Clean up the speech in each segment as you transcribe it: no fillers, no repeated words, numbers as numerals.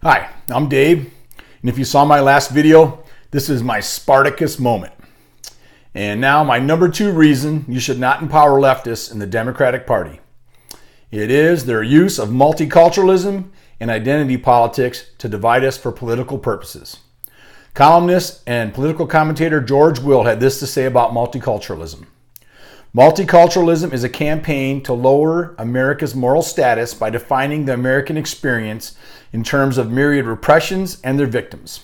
Hi, I'm Dave, and if you saw my last video, this is my Spartacus moment. And now my number 2 reason you should not empower leftists in the Democratic Party. It is their use of multiculturalism and identity politics to divide us for political purposes. Columnist and political commentator George Will had this to say about multiculturalism. Multiculturalism is a campaign to lower America's moral status by defining the American experience in terms of myriad repressions and their victims.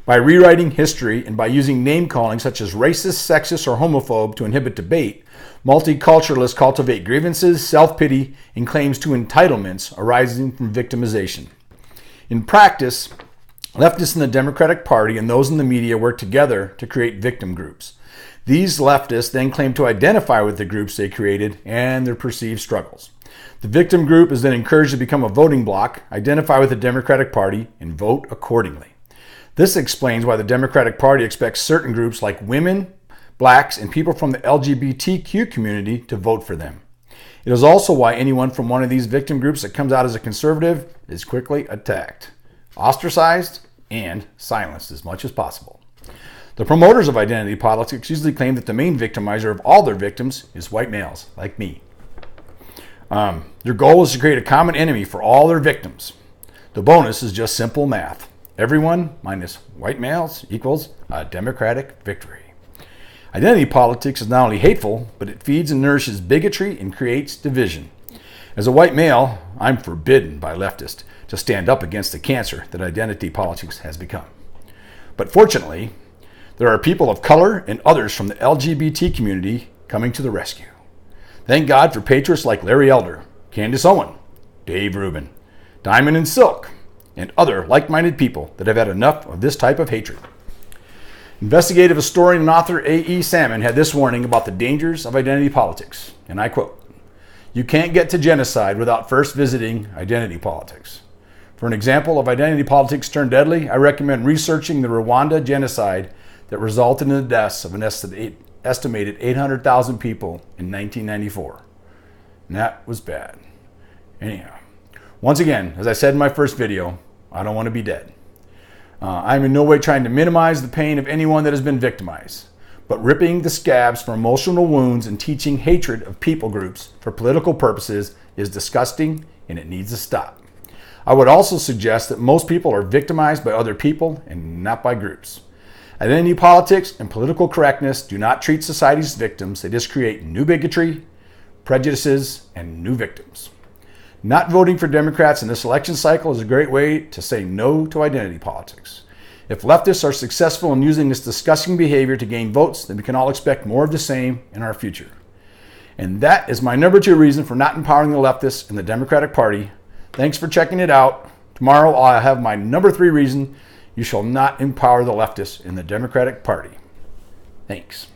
By rewriting history and by using name-calling such as racist, sexist, or homophobe to inhibit debate, multiculturalists cultivate grievances, self-pity, and claims to entitlements arising from victimization. In practice, leftists in the Democratic Party and those in the media work together to create victim groups. These leftists then claim to identify with the groups they created and their perceived struggles. The victim group is then encouraged to become a voting bloc, identify with the Democratic Party, and vote accordingly. This explains why the Democratic Party expects certain groups like women, blacks, and people from the LGBTQ community to vote for them. It is also why anyone from one of these victim groups that comes out as a conservative is quickly attacked, ostracized, and silenced as much as possible. The promoters of identity politics usually claim that the main victimizer of all their victims is white males, like me. Their goal is to create a common enemy for all their victims. The bonus is just simple math. Everyone minus white males equals a Democratic victory. Identity politics is not only hateful, but it feeds and nourishes bigotry and creates division. As a white male, I'm forbidden by leftists to stand up against the cancer that identity politics has become. But fortunately, there are people of color and others from the LGBT community coming to the rescue. Thank God for patriots like Larry Elder, Candace Owen, Dave Rubin, Diamond and Silk, and other like-minded people that have had enough of this type of hatred. Investigative historian and author A.E. Salmon had this warning about the dangers of identity politics, and I quote, "You can't get to genocide without first visiting identity politics. For an example of identity politics turned deadly, I recommend researching the Rwanda genocide that resulted in the deaths of an estimated 800,000 people in 1994. And that was bad. Anyhow, once again, as I said in my first video, I don't want to be dead. I'm in no way trying to minimize the pain of anyone that has been victimized, but ripping the scabs from emotional wounds and teaching hatred of people groups for political purposes is disgusting and it needs to stop. I would also suggest that most people are victimized by other people and not by groups. Identity politics and political correctness do not treat society's victims. They just create new bigotry, prejudices, and new victims. Not voting for Democrats in this election cycle is a great way to say no to identity politics. If leftists are successful in using this disgusting behavior to gain votes, then we can all expect more of the same in our future. And that is my number 2 reason for not empowering the leftists in the Democratic Party. Thanks for checking it out. Tomorrow I'll have my number 3 reason you shall not empower the leftists in the Democratic Party. Thanks.